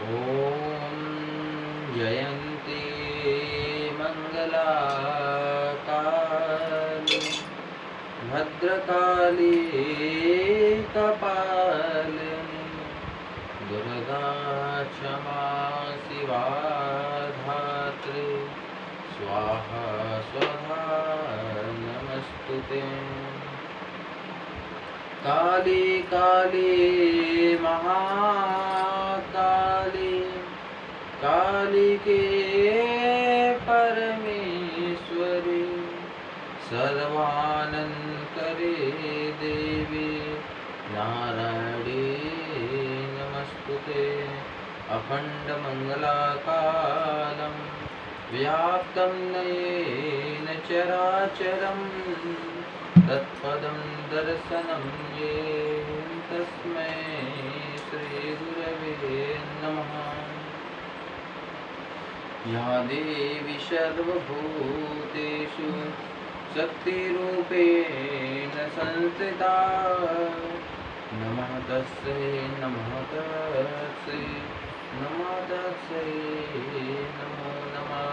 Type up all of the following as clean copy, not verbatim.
ॐ जयन्ती मङ्गलाकाली भद्रकाली कपालिनी दुर्गा क्षमा शिवा धात्री स्वाहा स्वधा नमस्तुते। काली काली महाकाली कालिके परमेश्वरी सर्वानन्तरे देवी नारायणी नमस्तुते। अखण्डमङ्गलाकालं व्याप्तं येन चराचरं तत्पदं दर्शनं येन तस्मै श्रीगुरवे नमः। या देवी सर्वभूतेषु शक्तिरूपेण संस्थिता नमः तस्यै नमः तस्यै नमः तस्यै नमो नमः।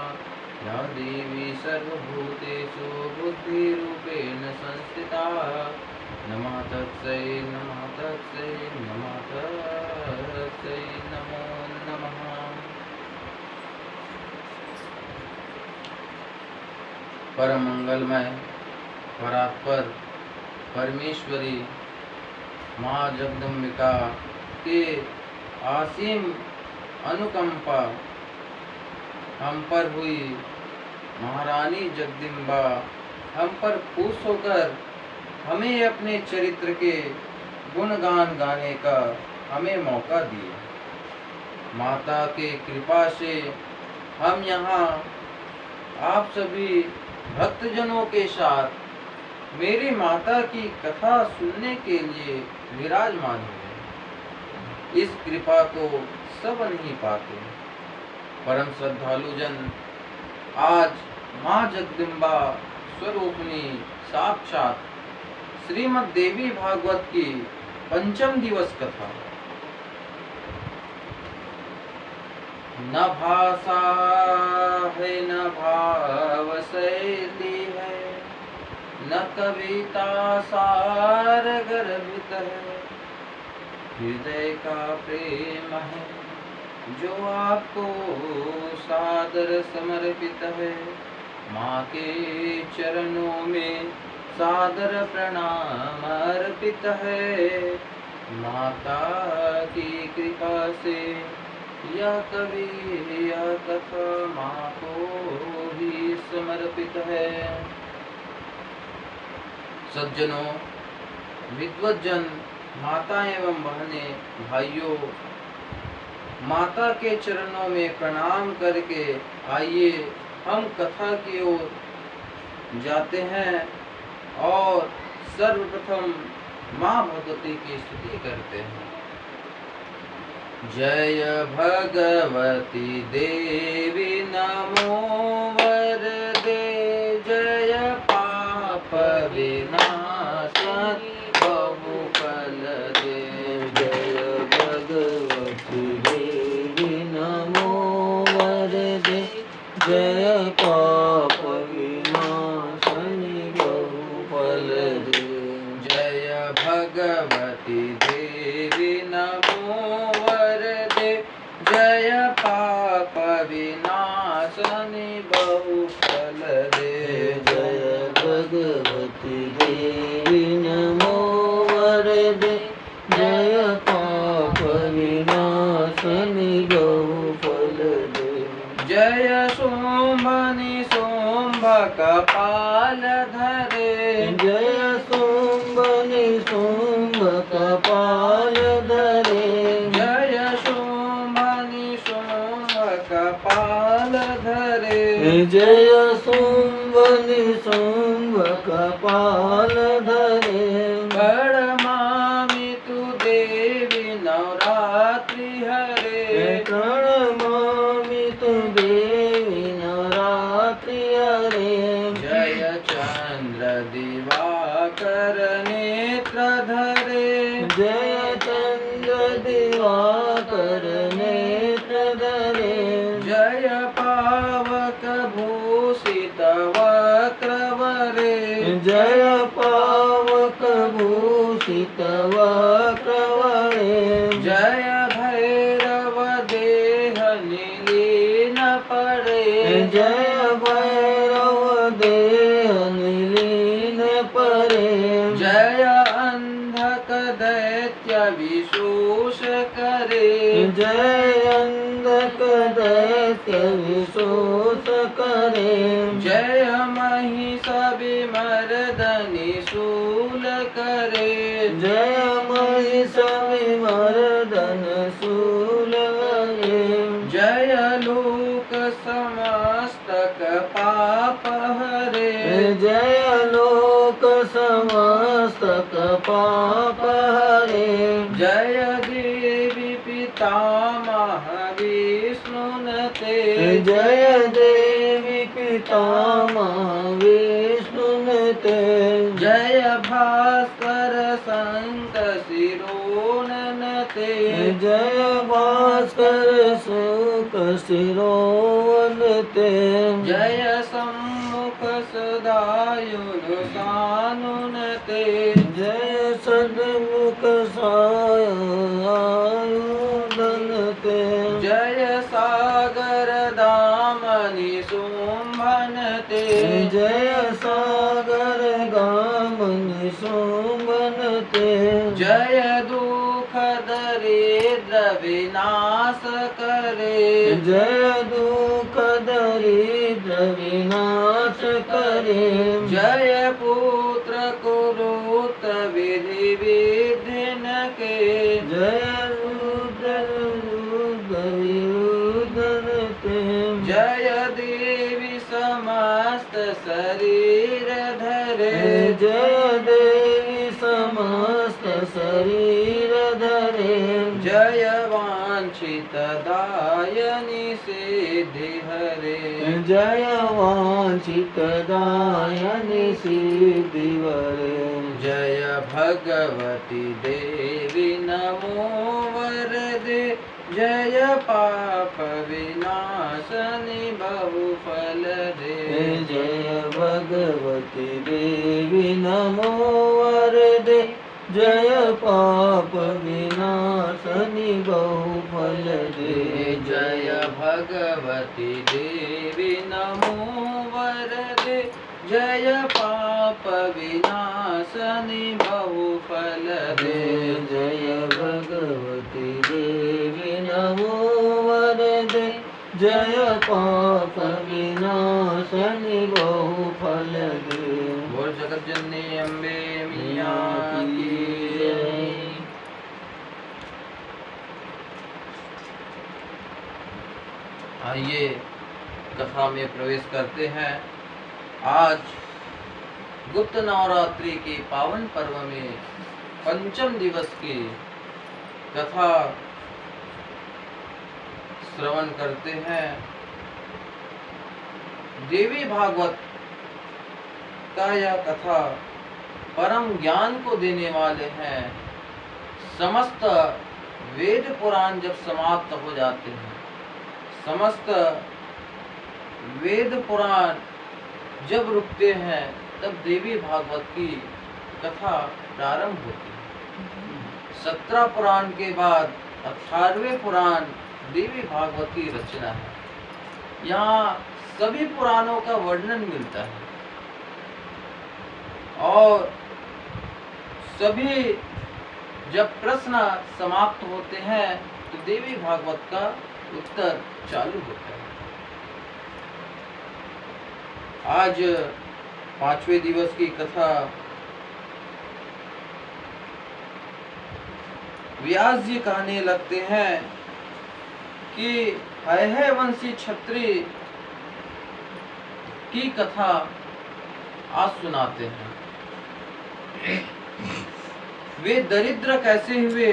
या देवी सर्वभूतेषु बुद्धिरूपेण संस्थिता नमः तस्यै नमः तस्यै नमः तस्यै नमो नमः। परम मंगलमय परात्पर परमेश्वरी माँ जगदम्बिका के असीम अनुकंपा हम पर हुई। महारानी जगदम्बा हम पर खुश होकर हमें अपने चरित्र के गुणगान गाने का हमें मौका दिया। माता के कृपा से हम यहाँ आप सभी भक्तजनों के साथ मेरी माता की कथा सुनने के लिए विराजमान हुए। इस कृपा को सब नहीं पाते। परम श्रद्धालु जन आज माँ जगदम्बा स्वरूपिणी साक्षात श्रीमद् देवी भागवत की पंचम दिवस कथा न भाषा है न भाव शैली है न कविता सार गर्भित है। हृदय का प्रेम है जो आपको सादर समर्पित है। माँ के चरणों में सादर प्रणाम अर्पित है। माता की कृपा से यह कवि यह कथा माँ को ही समर्पित है। सज्जनों, विद्वज्जन, माता एवं बहनें, भाइयों, माता के चरणों में प्रणाम करके आइए हम कथा की ओर जाते हैं और सर्वप्रथम माँ भगवती की स्तुति करते हैं। जय भगवती देवी नमो वरदे जय पाप विनाशनी बहुफल दे। जय भगवती देवी नमो वरदे जय पाप विनाशनी बहुफल दे। जय भगवती देवी नमो जय पाप विनाशनी बहुफल दे। जय भगवती देवी नमो वरदे जय पाप विनाशनी बहुफल दे। जय सोमनि सोम्भ कपाल धरे जय सोमनि सोम्भ कपाल धरे। कपाल धरे जय सोमनि सोम्भ कपाल धरे। प्रणमामि तु देवी नवरात्रि हरे। प्रणमामि तु देवी नवरात्रि हरे। जय चंद्र दिवाकर नेत्र धरे। जय चंद्र दिवाकर नेत्र वक्रवणे जय भैरव देह निलीन परे जय भैरव देह निलीन परे जय अंधक दैत्य विशोष करे जय अंधक दैत्य विशोष करे जय महिष विमर्दनि शूल करे जय महिष विमर्दन शूल करे जय लोक समस्तक पाप हरे जय लोक समस्तक पाप हरे जय देवी पितामह विष्णुनते जय देवी पितामह विष्णुनते जय भास्कर संत शिरोनते जय भास्कर सुख शिरोवनते जय सम्मुख सदायुनुसानुनते जय सन्मुख सायुधनते जय सागर दामनि शुम्भनते जय सागर दामनि शुम्भनते जय दुख दरिद्र विनाश करे जय दुख दरिद्र विनाश करे जय पुत्र कुरुत विधि विधिन के जय रुद्र विरुद्धनते जय देवी समस्त शरीर धरे जय देवी समस्त शरीर धरे जय वांछित दायनि सिद्धि हरे जय वांछित दायनि सिद्धि हरे जय भगवती देवी नमो वरदे जय पाप विनाशनि बहुफल दे जय भगवती देवी नमो वरदे जय पाप विनाशनि बहुफल दे जय भगवती देवी नमो वरदे जय पाप विनाशनि बहुफल दे जय भगवती देवी नमो वरदे जय पाप विनाशनि बहुफल दे। बोल जगत जननी अम्बे मियां की जय। आइए कथा में प्रवेश करते हैं। आज गुप्त नवरात्रि के पावन पर्व में पंचम दिवस की कथा श्रवण करते हैं। देवी भागवत का यह कथा परम ज्ञान को देने वाले हैं। समस्त वेद पुराण जब समाप्त हो जाते हैं, समस्त वेद पुराण जब रुकते हैं, तब देवी भागवत की कथा प्रारंभ होती है। 17 पुराण के बाद 18वें पुराण देवी भागवत की रचना है। यहाँ सभी पुराणों का वर्णन मिलता है और सभी जब प्रश्न समाप्त होते हैं तो देवी भागवत का उत्तर चालू होता है। आज 5वें दिवस की कथा व्यास जी कहने लगते हैं कि है वंशी क्षत्रिय की कथा आज सुनाते हैं। वे दरिद्र कैसे हुए,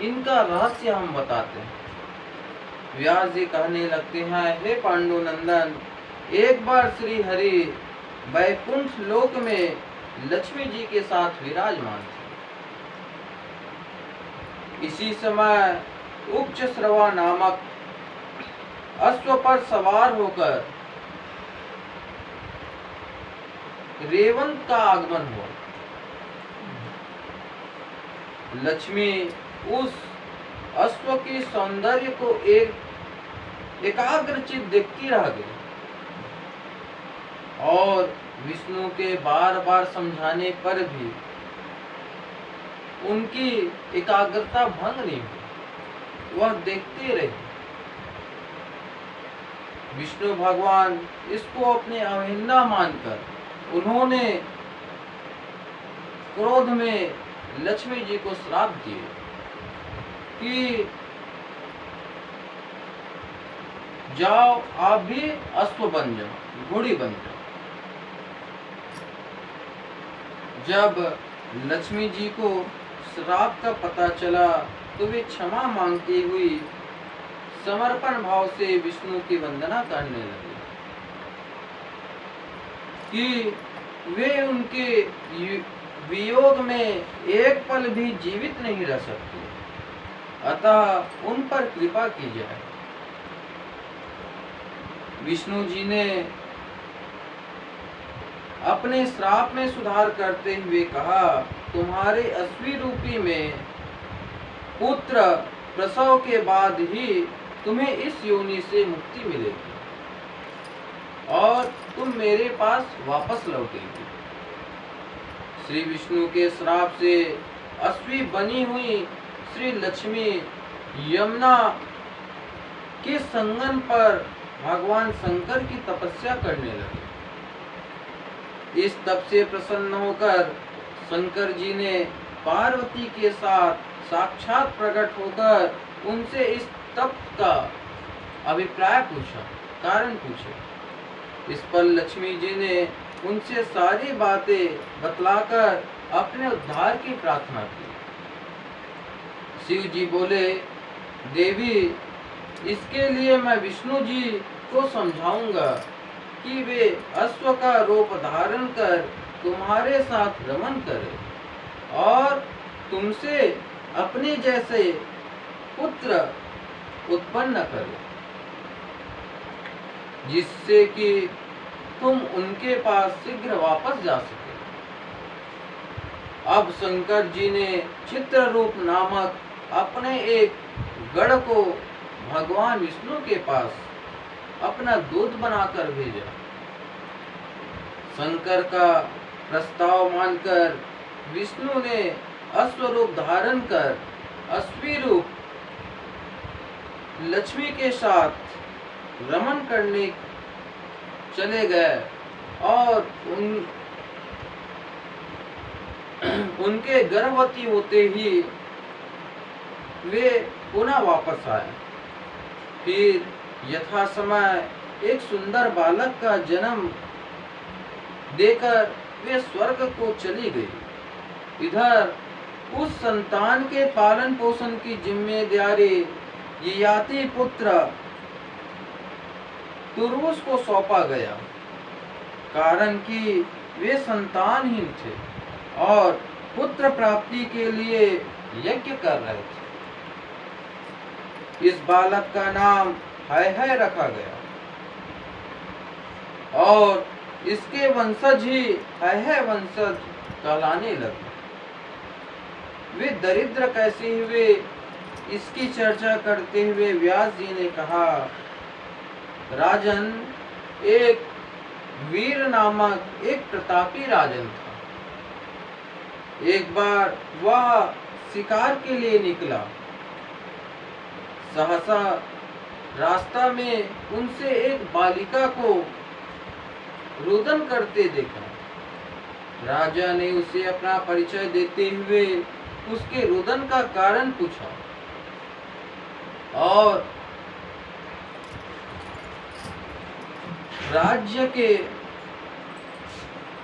इनका रहस्य हम बताते हैं। व्यास जी कहने लगते हैं, हे पांडुनंदन, एक बार श्री हरि वैकुंठ लोक में लक्ष्मी जी के साथ विराजमान थे। इसी समय उच्च श्रवा नामक अश्व पर सवार होकर रेवंत का आगमन हुआ। लक्ष्मी उस अश्व के सौंदर्य को एकाग्रचित देखती रह गई और विष्णु के बार बार समझाने पर भी उनकी एकाग्रता भंग नहीं हुई, वह देखते रहे। विष्णु भगवान इसको अपने अवहेलना मानकर उन्होंने क्रोध में लक्ष्मी जी को श्राप दिए कि जाओ आप भी अश्व बन जाओ, घोड़ी बन जाओ। जब लक्ष्मी जी को श्राप का पता चला तो वे क्षमा मांगती हुई समर्पण भाव से विष्णु की वंदना करने लगे कि वे उनके वियोग में एक पल भी जीवित नहीं रह सकते, अतः उन पर कृपा की जाए। विष्णु जी ने अपने श्राप में सुधार करते हुए कहा, तुम्हारे अश्वी रूपी में पुत्र प्रसव के बाद ही तुम्हें इस योनि से मुक्ति मिलेगी और तुम मेरे पास वापस लौटेगी। श्री विष्णु के श्राप से अश्वी बनी हुई श्री लक्ष्मी यमुना के संगम पर भगवान शंकर की तपस्या करने लगे। इस तप से प्रसन्न होकर शंकर जी ने पार्वती के साथ साक्षात प्रकट होकर उनसे इस तप का अभिप्राय पूछा, कारण पूछे। इस पर लक्ष्मी जी ने उनसे सारी बातें बतलाकर अपने उद्धार की प्रार्थना की। शिव जी बोले, देवी, इसके लिए मैं विष्णु जी को समझाऊंगा कि वे अश्व का रूप धारण कर तुम्हारे साथ रमन करे और तुमसे अपने जैसे पुत्र उत्पन्न करे, जिससे कि तुम उनके पास शीघ्र वापस जा सके। अब शंकर जी ने चित्र रूप नामक अपने एक गढ़ को भगवान विष्णु के पास अपना दूत बनाकर भेजा। शंकर का प्रस्ताव मानकर विष्णु ने अश्वरूप धारण कर अश्वी रूप लक्ष्मी के साथ रमन करने चले गए और उनके गर्भवती होते ही वे पुनः वापस आए। फिर यथा समय एक सुंदर बालक का जन्म देकर वे स्वर्ग को चली गई। इधर उस संतान के पालन पोषण की जिम्मेदारी ययाति पुत्र तुर्वस को सौंपा गया, कारण कि वे संतानहीन थे और पुत्र प्राप्ति के लिए यज्ञ कर रहे थे। इस बालक का नाम है रखा गया और इसके वंशज ही है वंशज कहलाने लगे। वे दरिद्र कैसे हुए, इसकी चर्चा करते हुए व्यास जी ने कहा, राजन, एक वीर नामक एक प्रतापी राजन था। एक बार वह शिकार के लिए निकला। सहसा रास्ता में उनसे एक बालिका को रुदन करते देखा। राजा ने उसे अपना परिचय देते हुए उसके रुदन का कारण पूछा और राज्य के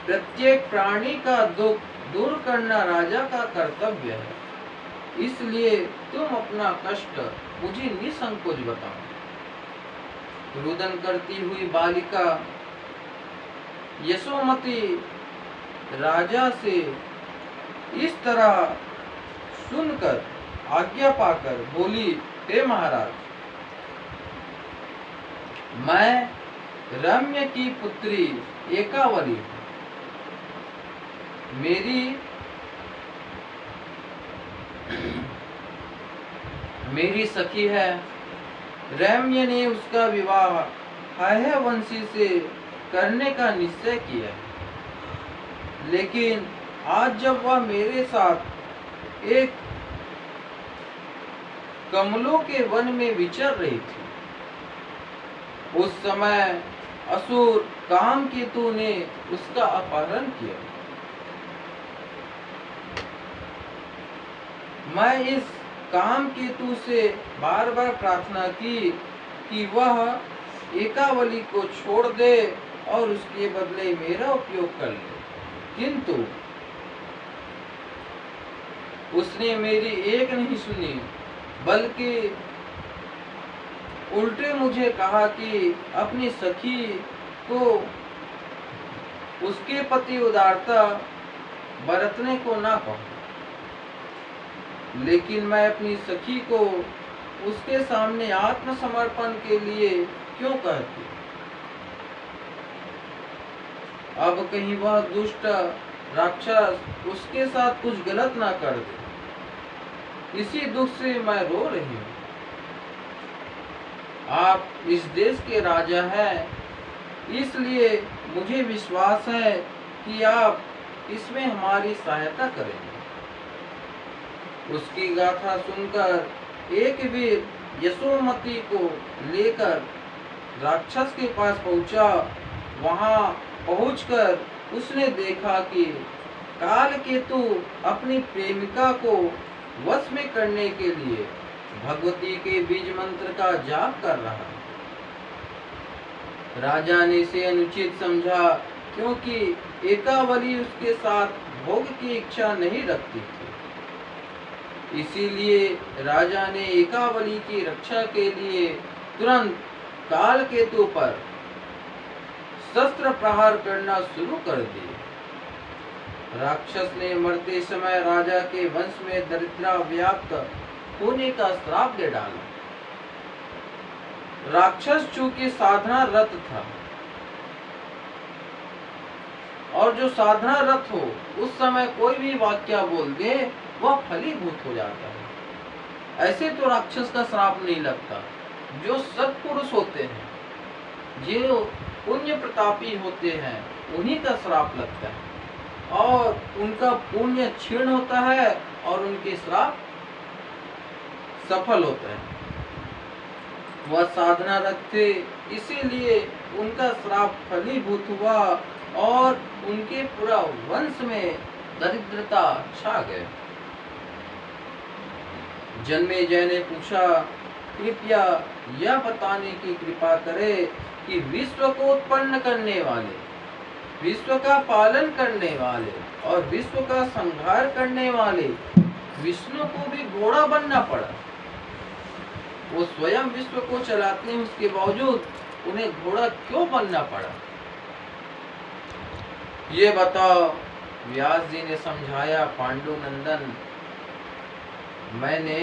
प्रत्येक प्राणी का दुख दूर करना राजा का कर्तव्य है, इसलिए तुम अपना कष्ट मुझे निसंकोच बताओ। रुदन करती हुई बालिका यशोमती राजा से इस तरह सुनकर आज्ञा पाकर बोली, हे महाराज, मैं रम्य की पुत्री एकावली हूँ। मेरी सखी है। रम्य ने उसका विवाह हयवंशी से करने का निश्चय किया, लेकिन आज जब वह मेरे साथ एक कमलों के वन में विचर रही थी, उस समय असुर कामकेतु ने उसका अपहरण किया। मैं इस कामकेतु से बार बार प्रार्थना की कि वह एकावली को छोड़ दे और उसके बदले मेरा उपयोग कर ले, किंतु उसने मेरी एक नहीं सुनी, बल्कि उल्टे मुझे कहा कि अपनी सखी को उसके प्रति उदारता बरतने को ना कहो। लेकिन मैं अपनी सखी को उसके सामने आत्मसमर्पण के लिए क्यों कहती? अब कहीं वह दुष्ट राक्षस उसके साथ कुछ गलत ना कर दे, इसी दुख से मैं रो रही हूँ। आप इस देश के राजा हैं, इसलिए मुझे विश्वास है कि आप इसमें हमारी सहायता करेंगे। उसकी गाथा सुनकर एक वीर यशोमती को लेकर राक्षस के पास पहुंचा। वहां पहुंचकर उसने देखा कि कालकेतु अपनी प्रेमिका को वश में करने के लिए भगवती के बीज मंत्र का जाप कर रहा। राजा ने इसे अनुचित समझा, क्योंकि एकावली उसके साथ भोग की इच्छा नहीं रखती थी। इसीलिए राजा ने एकावली की रक्षा के लिए तुरंत कालकेतु पर शस्त्र प्रहार करना शुरू कर दिए। राक्षस ने मरते समय राजा के वंश में दरिद्रा व्याप्त होने का श्राप दे डाला। राक्षस चूंकि साधना रत था, और जो साधना रत हो उस समय कोई भी वाक्य बोल दे वह फलीभूत हो जाता है। ऐसे तो राक्षस का श्राप नहीं लगता। जो सत्पुरुष होते हैं, जो पुण्य प्रतापी होते हैं, उन्हीं का श्राप लगता है और उनका पुण्य क्षीण होता है और उनके श्राप सफल होता है। वह साधना रखते, इसीलिए उनका श्राप फलीभूत हुआ और उनके पूरा वंश में दरिद्रता छा गए। जन्मेजय ने पूछा, कृपया यह बताने की कृपा करे कि विश्व को उत्पन्न करने वाले, विश्व का पालन करने वाले और विश्व का संहार करने वाले विष्णु को भी घोड़ा बनना पड़ा। वो स्वयं विश्व को चलाते हैं, उसके बावजूद उन्हें घोड़ा क्यों बनना पड़ा? ये बताओ। व्यास जी ने समझाया, पांडुनंदन, मैंने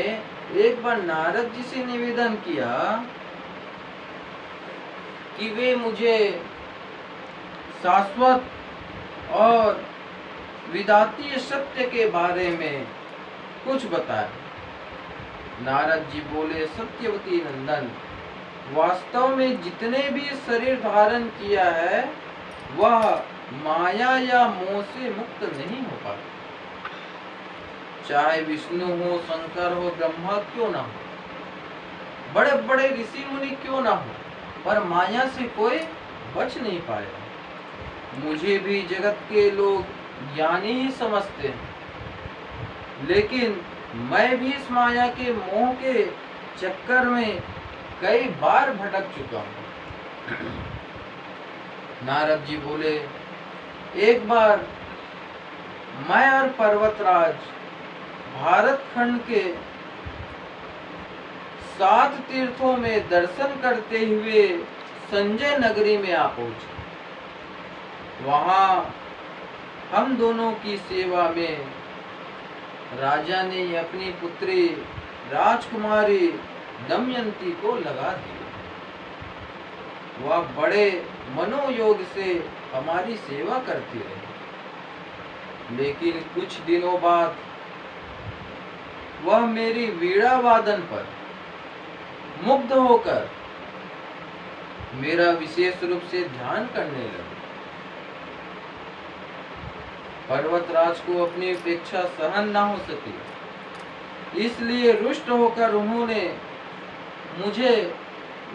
एक बार नारद जी से निवेदन किया कि वे मुझे शाश्वत और विदातीय सत्य के बारे में कुछ बताए। नारद जी बोले, सत्यवती नंदन, वास्तव में जितने भी शरीर धारण किया है वह माया या मोह से मुक्त नहीं हो पाता। चाहे विष्णु हो, शंकर हो, ब्रह्मा क्यों ना हो, बड़े बड़े ऋषि मुनि क्यों ना हो, पर माया से कोई बच नहीं पाएगा। मुझे भी जगत के लोग ज्ञानी ही समझते हैं, लेकिन मैं भी इस माया के मोह के चक्कर में कई बार भटक चुका हूँ। नारद जी बोले, एक बार मैं और पर्वतराज भारत खंड के 7 तीर्थों में दर्शन करते हुए संजय नगरी में आ पहुंचे। वहां हम दोनों की सेवा में राजा ने अपनी पुत्री राजकुमारी दमयंती को लगा दिया। वह बड़े मनोयोग से हमारी सेवा करती रही, लेकिन कुछ दिनों बाद वह मेरी वीणा वादन पर मुग्ध होकर मेरा विशेष रूप से ध्यान करने लगे। पर्वतराज को अपनी उपेक्षा सहन न हो सकी, इसलिए रुष्ट होकर उन्होंने मुझे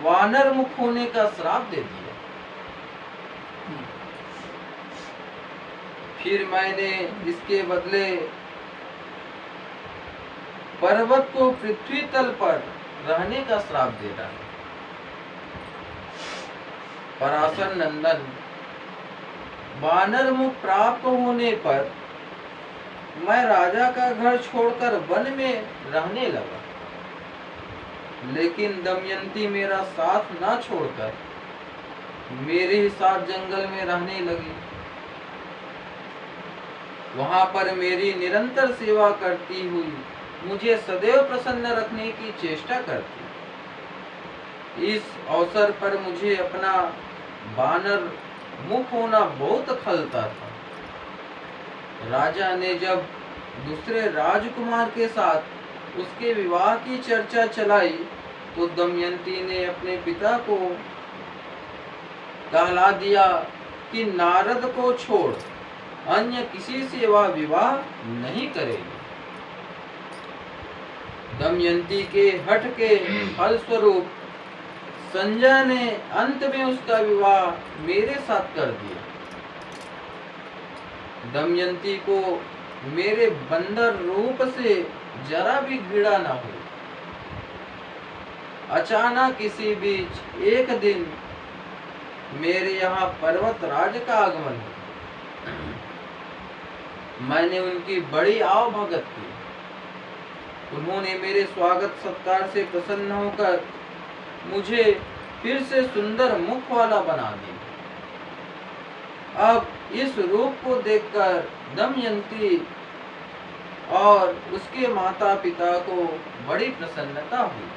वानर मुख होने का श्राप दे दिया। फिर मैंने इसके बदले पर्वत को पृथ्वी तल पर रहने का श्राप दे डाला। पराशर नंदन, वानर मुख प्राप्त होने पर मैं राजा का घर छोड़कर वन में रहने लगा, लेकिन दमयंती मेरा साथ न छोड़कर मेरे ही साथ जंगल में रहने लगी। वहां पर मेरी निरंतर सेवा करती हुई मुझे सदैव प्रसन्न रखने की चेष्टा करती। इस अवसर पर मुझे अपना वानर मुख होना बहुत खलता था। राजा ने जब दूसरे राजकुमार के साथ उसके विवाह की चर्चा चलाई तो दमयंती ने अपने पिता को कहला दिया कि नारद को छोड़ अन्य किसी से वह विवाह नहीं करेगी। दमयंती के हठ के फलस्वरूप संजय ने अंत में उसका विवाह मेरे साथ कर दिया। दमयंती को मेरे बंदर रूप से जरा भी घृणा न हुई। अचानक किसी बीच एक दिन मेरे यहाँ पर्वतराज का आगमन हुआ। मैंने उनकी बड़ी आवभगत की। उन्होंने मेरे स्वागत सत्कार से प्रसन्न होकर मुझे फिर से सुंदर मुख वाला बना दिया। अब इस रूप को देखकर दमयंती और उसके माता पिता को बड़ी प्रसन्नता हुई।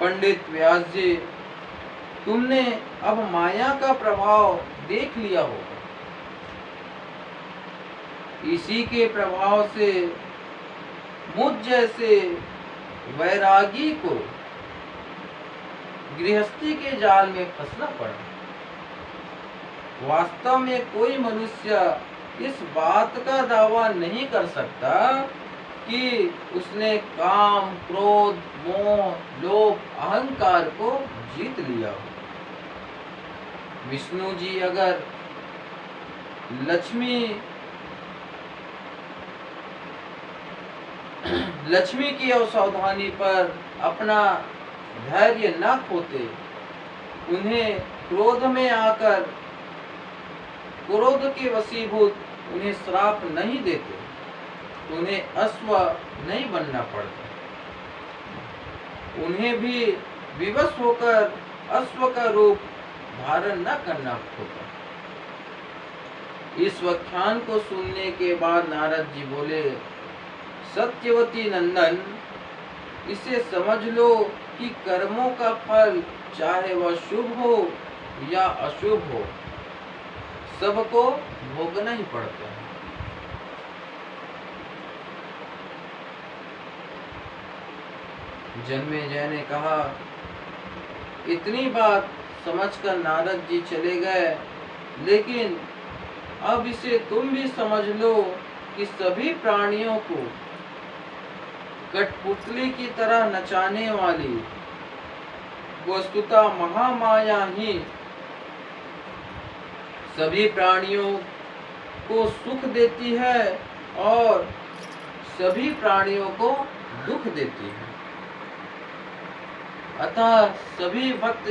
पंडित व्यास जी, तुमने अब माया का प्रभाव देख लिया होगा। इसी के प्रभाव से मुझ जैसे वैरागी को गृहस्थी के जाल में फंसना पड़ा। वास्तव में कोई मनुष्य इस बात का दावा नहीं कर सकता कि उसने काम, क्रोध, मोह, लोभ, अहंकार को जीत लिया हो। विष्णु जी अगर लक्ष्मी की असावधानी पर अपना धैर्य न खोते, उन्हें क्रोध में आकर क्रोध के वशीभूत उन्हें श्राप नहीं देते, उन्हें अश्व नहीं बनना पड़ता। उन्हें भी विवश होकर अश्व का रूप धारण न करना होता। इस व्याख्यान को सुनने के बाद नारद जी बोले, सत्यवती नंदन, इसे समझ लो कि कर्मों का फल चाहे वह शुभ हो या अशुभ हो, सबको भोगना ही पड़ता है। जन्मेजय ने कहा, इतनी बात समझकर नारद जी चले गए, लेकिन अब इसे तुम भी समझ लो कि सभी प्राणियों को कठपुतली की तरह नचाने वाली वस्तुतः महामाया ही सभी प्राणियों को सुख देती है और सभी प्राणियों को दुख देती है। अतः सभी भक्त